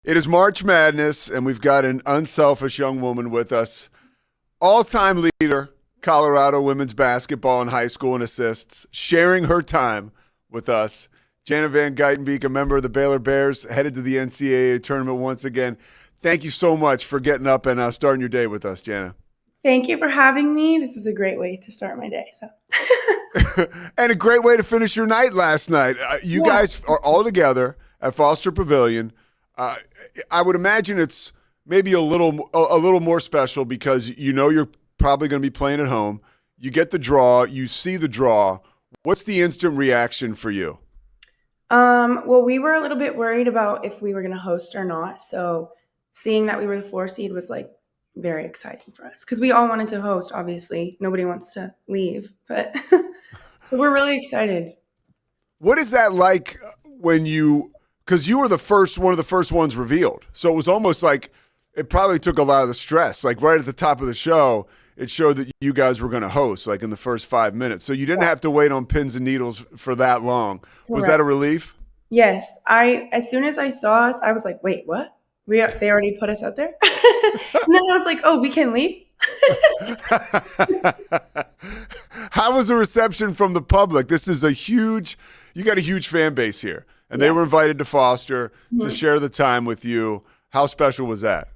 It is March Madness, and we've got an unselfish young woman with us. All-time leader, Colorado women's basketball in high school and assists, sharing her time with us. Jana Van Gytenbeek, a member of the Baylor Bears, headed to the NCAA tournament once again. Thank you so much for getting up and starting your day with us, Jana. Thank you for having me. This is a great way to start my day. And a great way to finish your night last night. You Yeah. guys are all together at Foster Pavilion. I would imagine it's maybe a little more special because you know you're probably going to be playing at home. You get the draw, you see the draw. What's the instant reaction for you? Well, we were a little bit worried about if we were going to host or not. So seeing that we were the 4 seed was like very exciting for us because we all wanted to host. Obviously, nobody wants to leave, but so we're really excited. What is that like when because you were one of the first ones revealed. So it was almost like it probably took a lot of the stress. Like right at the top of the show, it showed that you guys were going to host like in the first 5 minutes. So you didn't have to wait on pins and needles for that long. Was that Correct. a relief? Yes, as soon as I saw us, I was like, "Wait, what? They already put us out there?" And then I was like, "Oh, we can leave." How was the reception from the public? You got a huge fan base here, and they Yeah. were invited to Foster to Mhm. share the time with you. How special was that?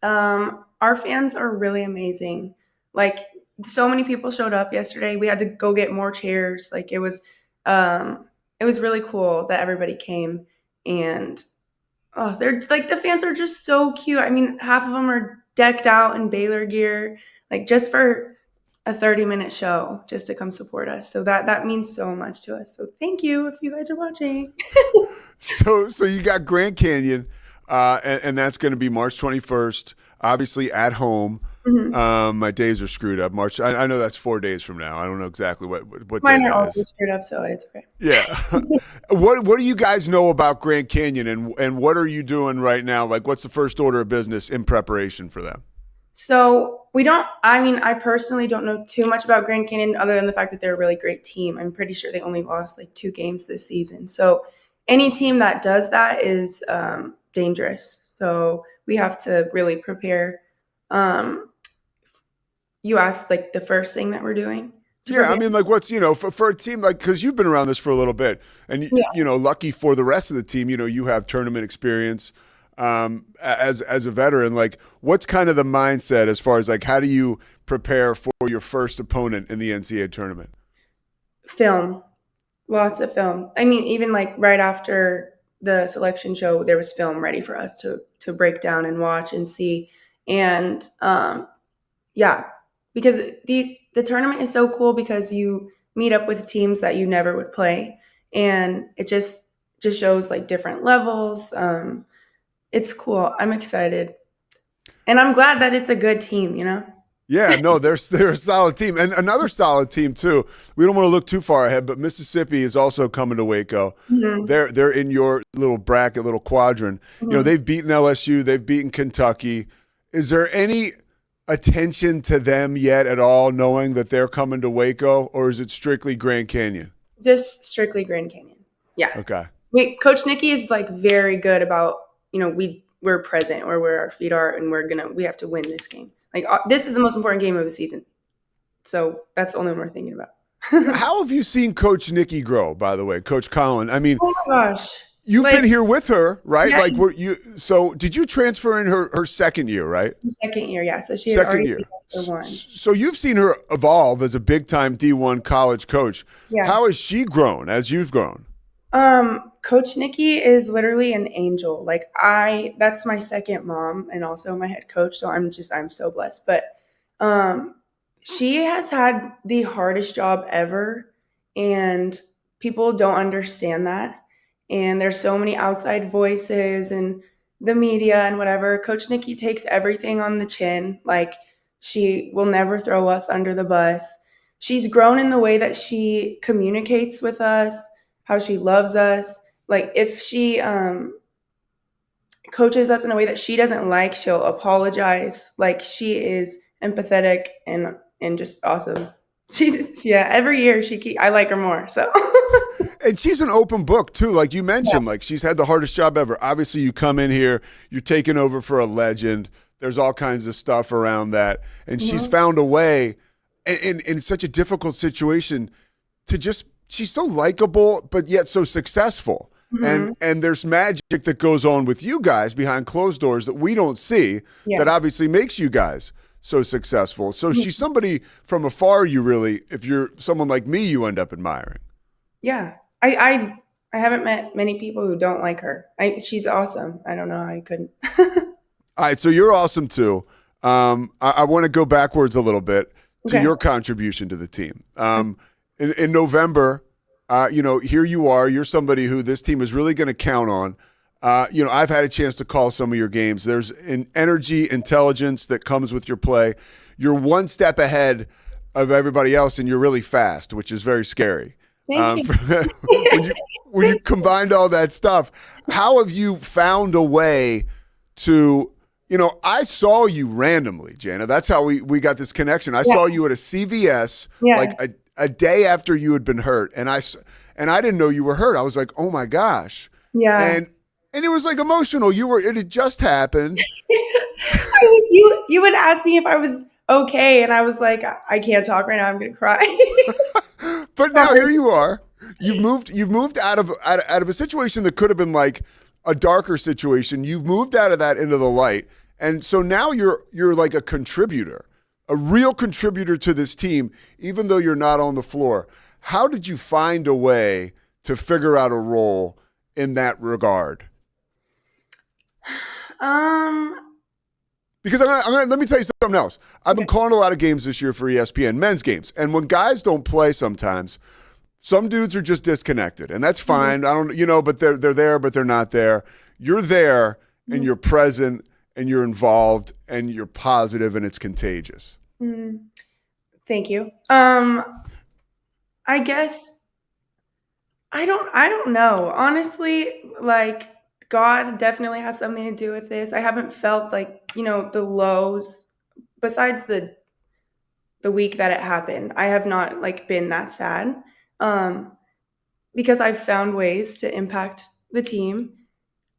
Our fans are really amazing. Like so many people showed up yesterday. We had to go get more chairs. It was really cool that everybody came and oh, they're like the fans are just so cute. I mean, half of them are decked out in Baylor gear, like just for a 30-minute show just to come support us. So that means so much to us. So thank you if you guys are watching. So you got Grand Canyon, and that's going to be March 21st, obviously at home. Mhm. My days are screwed up. March. I know that's 4 days from now. I don't know exactly what day Mine are that also is. screwed up, so it's okay. Yeah. What do you guys know about Grand Canyon, and what are you doing right now? Like, what's the first order of business in preparation for them? So we don't, I mean, I personally don't know too much about Grand Canyon other than the fact that they're a really great team. I'm pretty sure they only lost like 2 games this season. So any team that does that is dangerous. So we have to really prepare. Um, you asked like the first thing that we're doing to Yeah, I prepare. mean, like, what's for a team like because you've been around this for a little bit, and Yeah. lucky for the rest of the team, you have tournament experience as a veteran. Like, what's kind of the mindset as far as like how do you prepare for your first opponent in the NCAA tournament? Film, lots of film. I mean, even like right after the selection show, there was film ready for us to break down and watch and see. And yeah, because the tournament is so cool because you meet up with teams that you never would play, and it just shows like different levels. It's cool. I'm excited, and I'm glad that it's a good team. You know. Yeah, no, they're a solid team, and another solid team too. We don't want to look too far ahead, but Mississippi is also coming to Waco. Mhm. They're in your little bracket, little quadrant. Mhm. They've beaten LSU, they've beaten Kentucky. Is there any attention to them yet at all, knowing that they're coming to Waco, or is it strictly Grand Canyon? Just strictly Grand Canyon. Yeah. Okay. Coach Nikki is like very good about we're present or where our feet are, and we have to win this game. Like this is the most important game of the season, so that's the only one we're thinking about. How have you seen Coach Nikki grow, by the way, Coach Colin? I mean, Oh my gosh, you've like been here with her, right? yeah, Like, were you? So, did you transfer in her second year, right? second year, yeah. So she had Second already year. been there for one, So you've seen her evolve as a big time D1 college coach. yeah. How has she grown as you've grown? Coach Nikki is literally an angel. Like that's my second mom and also my head coach. So I'm so blessed. But um, she has had the hardest job ever, and people don't understand that. And there's so many outside voices and the media and whatever. Coach Nikki takes everything on the chin. Like she will never throw us under the bus. She's grown in the way that she communicates with us, how she loves us. Like if she coaches us in a way that she doesn't like, she'll apologize. Like she is empathetic and just awesome. Every year I like her more. So And she's an open book too. Like you yeah. mentioned, like she's had the hardest job ever. Obviously, you come in here, you're taking over for a legend. There's all kinds of stuff around that. And she's Mhm. found a way in such a difficult situation to just she's so likable, but yet so successful. Mhm. And there's magic that goes on with you guys behind closed doors that we don't see that Yeah. obviously makes you guys so successful. So she's somebody from afar you really, if you're someone like me, you end up admiring. Yeah. I haven't met many people who don't like her. She's awesome. I don't know how I couldn't. All right, so you're awesome too. I want to go backwards a little bit to Okay. your contribution to the team. In November, here you are. You're somebody who this team is really going to count on. I've had a chance to call some of your games. There's an energy, intelligence that comes with your play. You're one step ahead of everybody else, and you're really fast, which is very scary. Thank you. When you combined all that stuff, how have you found a way to I saw you randomly, Jana. That's how we got this connection. I Yeah. saw you at a CVS Yeah. like a day after you had been hurt, and I didn't know you were hurt. I was like, oh my gosh, Yeah. and it was like emotional. It had just happened, You would ask me if I was okay, and I was like, I can't talk right now. I'm gonna cry. but now here you are. You've moved out of a situation that could have been like a darker situation. You've moved out of that into the light, and so now you're like a contributor, a real contributor to this team, even though you're not on the floor. How did you find a way to figure out a role in that regard? um. Because let me tell you something else. I've been Okay. calling a lot of games this year for ESPN, men's games. And when guys don't play sometimes, some dudes are just disconnected. And that's Mhm. fine. I don't, but they're there, but they're not there. You're there and Mhm. you're present and you're involved and you're positive and it's contagious. Mhm. Thank you. I guess I don't know. Honestly, like God definitely has something to do with this. I haven't felt like, the lows besides the week that it happened. I have not like been that sad. Um because I've found ways to impact the team.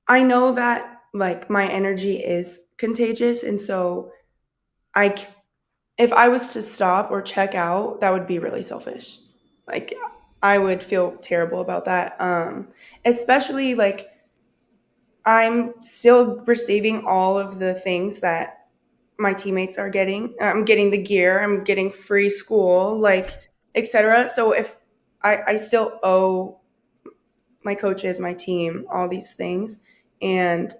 I know that like my energy is contagious, and so I c- if I was to stop or check out, that would be really selfish. Like I would feel terrible about that. Especially like I'm still receiving all of the things that my teammates are getting. I'm getting the gear, I'm getting free school, like etc. So if I still owe my coaches, my team, all these things, and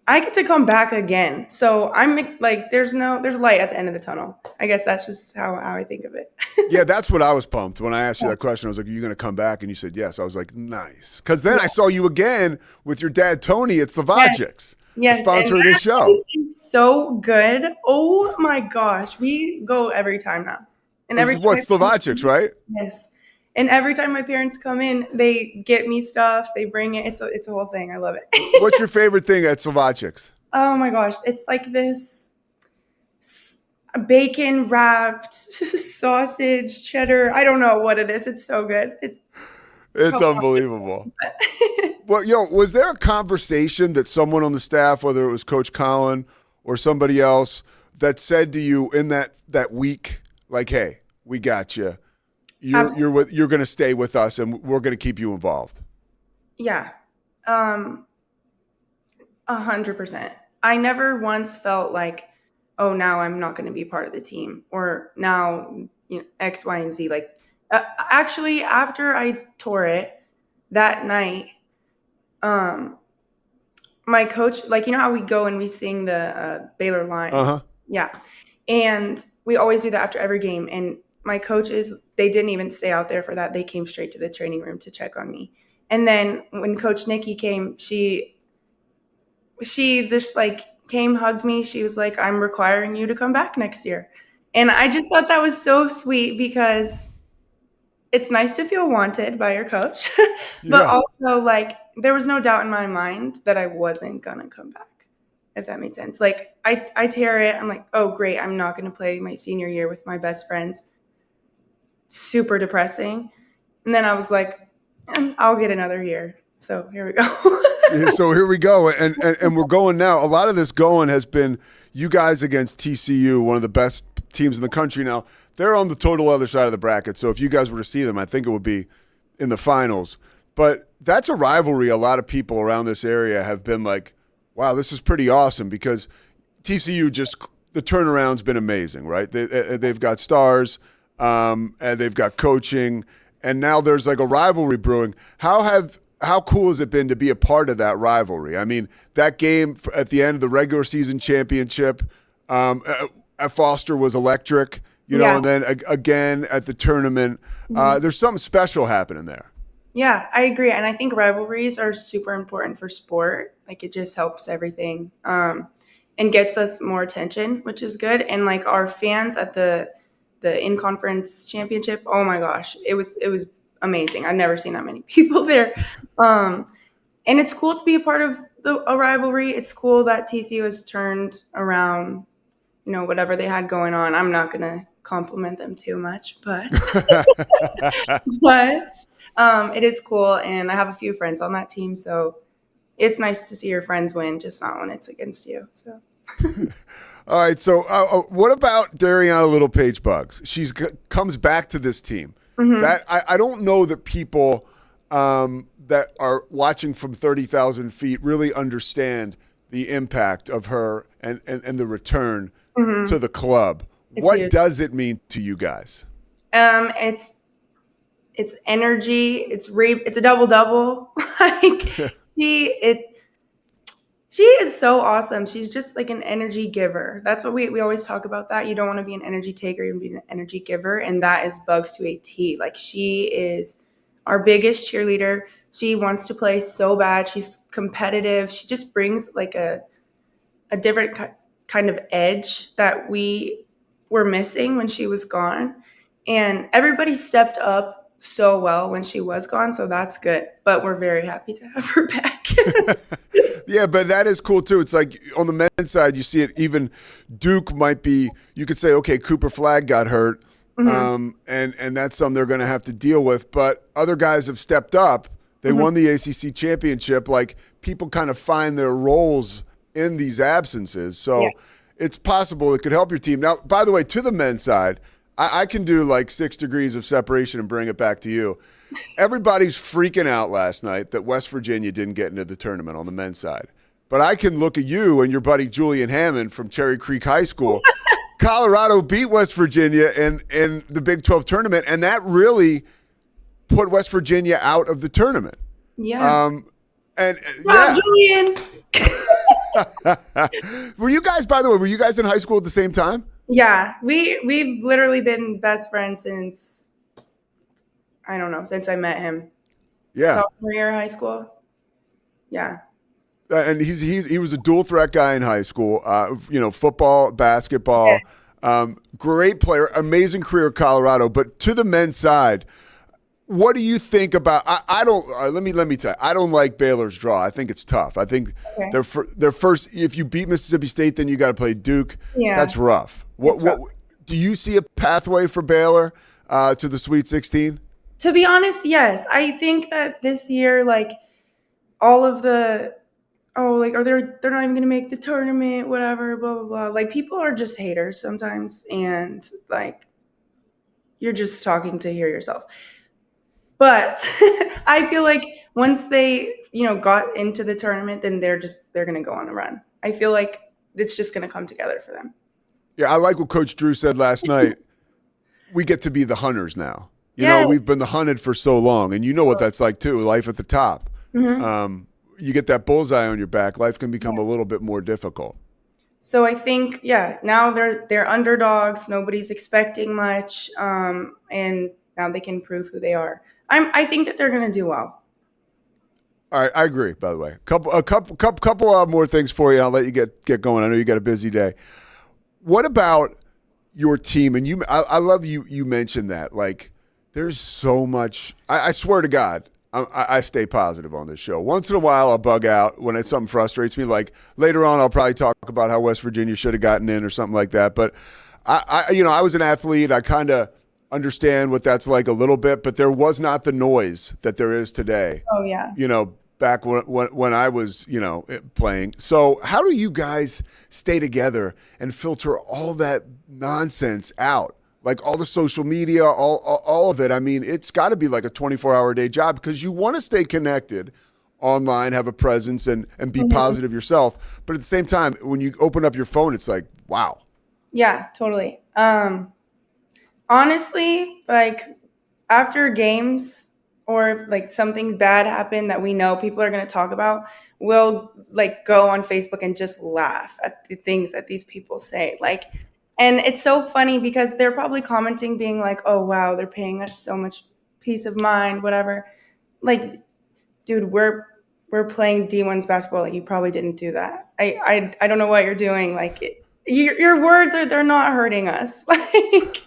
I get to come back again. So I'm like, there's light at the end of the tunnel. I guess that's just how I think of it. Yeah, that's what I was pumped when I asked you Yeah. that question. I was like, "Are you going to come back?" And you said yes. I was like, "Nice," because then Yeah. I saw you again with your dad Tony at Yes. Slovagics, the Yes. And sponsor of this that show. place is so good. Oh my gosh. We go every time now. And every time What Slovagics, right? yes. And every time my parents come in, they get me stuff. They bring it. It's a whole thing. I love What's it. your favorite thing at Slovagics? Oh my gosh. It's like this bacon wrapped sausage, cheddar. I don't know what it is. It's so good. It's It's probably unbelievable. not good. Well, was there a conversation that someone on the staff, whether it was Coach Colin or somebody else, that said to you in that week, like, "Hey, we got you. Absolutely. You're going to stay with us, and we're going to keep you involved." Yeah. 100%. I never once felt like, oh, now I'm not going to be part of the team, or now X, Y, and Z. Like, actually, after I tore it that night, um, my coach, like, how we go and we sing the Baylor Uh huh. lines, yeah, and we always do that after every game. And my coaches, they didn't even stay out there for that. They came straight to the training room to check on me. And then when Coach Nikki came, she just like came, hugged me. She was like, I'm requiring you to come back next year. And I just thought that was so sweet because it's nice to feel wanted by your coach, but Yeah. also like there was no doubt in my mind that I wasn't gonna come back, if that made sense. Like I tear it, I'm like, oh great, I'm not gonna play my senior year with my best friends. super depressing. And then I was like, I'll get another year. So here we go. So here we go, and we're going now. A lot of this going has been you guys against TCU, one of the best teams in the country now. They're on the total other side of the bracket, so if you guys were to see them, I think it would be in the finals. But that's a rivalry a lot of people around this area have been like, wow, this is pretty awesome, because TCU the turnaround's been amazing, right? They've got stars, and they've got coaching, and now there's like a rivalry brewing. How cool has it been to be a part of that rivalry? I mean, that game at the end of the regular season championship at Foster was electric, and then again at the tournament. There's something special happening there. Yeah, I agree. And I think rivalries are super important for sport. Like, it just helps everything and gets us more attention, which is good. And like our fans at the in-conference championship, oh my gosh, it was amazing. I've never seen that many people there. And it's cool to be a part of a rivalry. It's cool that TCU has turned around, whatever they had going on. I'm not going to compliment them too much, but it is cool. And I have a few friends on that team, so it's nice to see your friends win, just not when it's against you. So. All right. So what about Dariana Little Page Bugs? She's comes back to this team. Mm-hmm. That I don't know that people that are watching from 30,000 feet really understand the impact of her and the return to the club. What huge. Does it mean to you guys? It's energy. It's a double. Like she is so awesome. She's just like an energy giver. That's what we always talk about, that you don't want to be an energy taker, you want to be an energy giver. And that is Bugs to a T. Like, she is our biggest cheerleader. She wants to play so bad. She's competitive. She just brings like a different kind of edge that we were missing when she was gone. And everybody stepped up so well when she was gone, so that's good. But we're very happy to have her back. Yeah, but that is cool too. It's like on the men's side, you see it. Even Duke might be. You could say, okay, Cooper Flagg got hurt, and that's something they're going to have to deal with. But other guys have stepped up. They won the ACC championship. Like, people kind of find their roles in these absences, so it's possible it could help your team. Now, by the way, to the men's side, I can do like 6 degrees of separation and bring it back to you. Everybody's freaking out last night that West Virginia didn't get into the tournament on the men's side. But I can look at you and your buddy Julian Hammond from Cherry Creek High School. Colorado beat West Virginia in the Big 12 tournament, and that really put West Virginia out of the tournament. Yeah. Julian. Were you guys, by the way, in high school at the same time? Yeah, we've literally been best friends since I met him. Yeah, sophomore year of high school. Yeah, and he was a dual threat guy in high school. Football, basketball. Yes. Great player, amazing career at Colorado. But to the men's side, what do you think about? I don't. Let me tell you. I don't like Baylor's draw. I think it's tough. I think their first. If you beat Mississippi State, then you got to play Duke. Yeah, that's rough. What do you see a pathway for Baylor to the Sweet 16? To be honest, yes. I think that this year, like, all of the they're not even going to make the tournament, whatever, blah blah blah. Like, people are just haters sometimes, and like, you're just talking to hear yourself. But I feel like once they, got into the tournament, then they're going to go on a run. I feel like it's just going to come together for them. Yeah, I like what Coach Drew said last night. We get to be the hunters now. We've been the hunted for so long, and you know what that's like too, life at the top. Mm-hmm. You get that bullseye on your back, life can become a little bit more difficult. So I think, now they're underdogs. Nobody's expecting much, and now they can prove who they are. I think that they're going to do well. All right, I agree. By the way, a couple more things for you. I'll let you get going. I know you got a busy day. What about your team? And I love you mentioned that. Like, there's so much. I swear to God, I stay positive on this show. Once in a while, I'll bug out when something frustrates me. Like, later on, I'll probably talk about how West Virginia should have gotten in or something like that. But I was an athlete. I kind of understand what that's like a little bit, but there was not the noise that there is today. Oh yeah. Back when I was, playing. So how do you guys stay together and filter all that nonsense out? Like all the social media, all of it. I mean, it's got to be like a 24-hour day job because you want to stay connected online, have a presence, and be positive yourself. But at the same time, when you open up your phone, it's like, wow. Yeah, totally. Honestly, like after games or like something bad happened that we know people are going to talk about, we'll like go on Facebook and just laugh at the things that these people say. Like, and it's so funny because they're probably commenting being like, "Oh wow, they're paying us so much peace of mind, whatever." Like, dude, we're playing D1's basketball. Like, you probably didn't do that. I don't know what you're doing. Like, your words they're not hurting us. Like,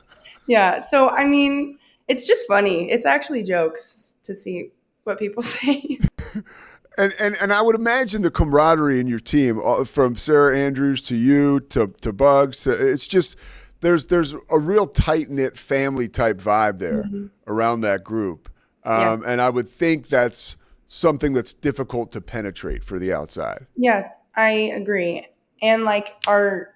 yeah. So I mean, it's just funny. It's actually jokes to see what people say. And I would imagine the camaraderie in your team, from Sarah Andrews to you to Bugs, it's just there's a real tight knit family type vibe there around that group, and I would think that's something that's difficult to penetrate for the outside. Yeah, I agree. And like our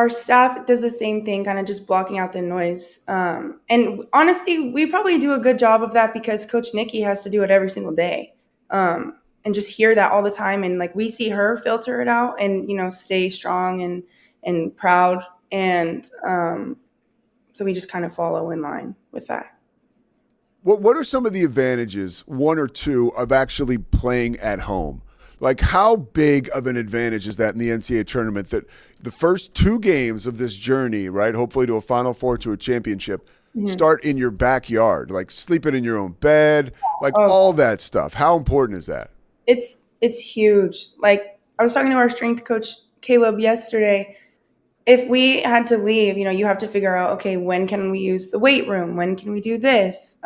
staff does the same thing, kind of just blocking out the noise. And honestly, we probably do a good job of that because Coach Nikki has to do it every single day. And just hear that all the time. And like we see her filter it out and, stay strong and proud. And so we just kind of follow in line with that. What are some of the advantages, one or two, of actually playing at home? Like, how big of an advantage is that in the NCAA tournament that the first two games of this journey, right, hopefully to a Final Four, to a championship, start in your backyard, like sleeping in your own bed, like all that stuff? How important is that? It's huge. Like, I was talking to our strength coach, Caleb, yesterday. If we had to leave, you have to figure out, okay, when can we use the weight room? When can we do this?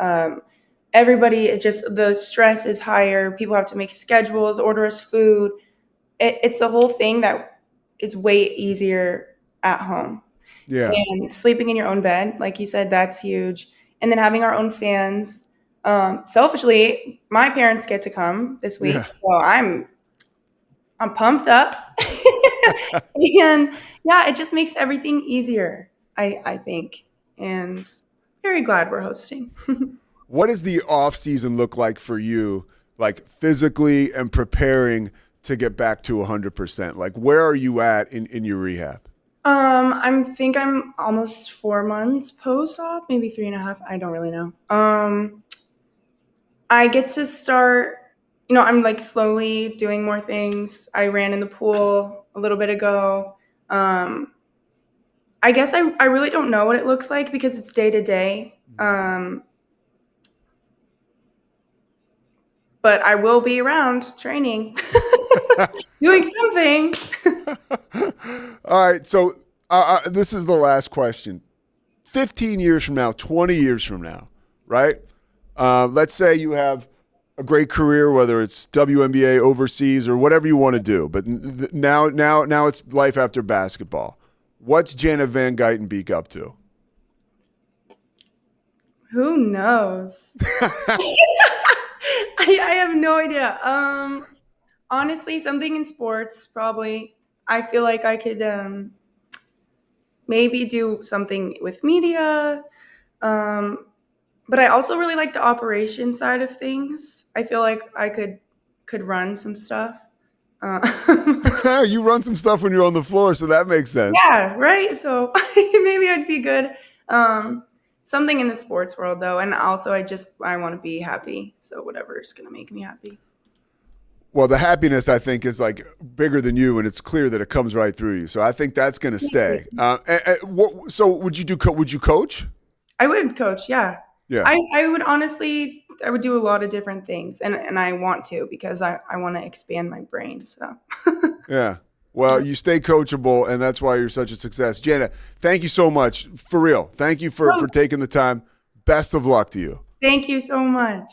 Everybody, the stress is higher. People have to make schedules, order us food. It's a whole thing that is way easier at home. Yeah. And sleeping in your own bed, like you said, that's huge. And then having our own fans. Selfishly, my parents get to come this week, so I'm pumped up. And yeah, it just makes everything easier, I think. And very glad we're hosting. What does the off season look like for you, like physically and preparing to get back to 100%? Like, where are you at in your rehab? I'm almost 4 months post-op, maybe 3.5. I don't really know. I get to start, I'm like slowly doing more things. I ran in the pool a little bit ago. I guess I really don't know what it looks like because it's day to day. But I will be around training, doing something. All right. So this is the last question. 15 years from now, 20 years from now, right? Let's say you have a great career, whether it's WNBA, overseas, or whatever you want to do. But now it's life after basketball. What's Jana Van Gytenbeek up to? Who knows? I have no idea. Honestly, something in sports, probably. I feel like I could maybe do something with media. But I also really like the operation side of things. I feel like I could run some stuff. You run some stuff when you're on the floor, so that makes sense. Yeah, right? So maybe I'd be good. Something in the sports world, though. And also, I want to be happy. So whatever's going to make me happy. Well, the happiness, I think, is like bigger than you, and it's clear that it comes right through you. So I think that's going to stay. So would you coach? I would coach, yeah. Yeah. I would honestly, I would do a lot of different things, and I want to because I want to expand my brain. So yeah. Well, you stay coachable, and that's why you're such a success. Jana, thank you so much. For real. Thank you for taking the time. Best of luck to you. Thank you so much.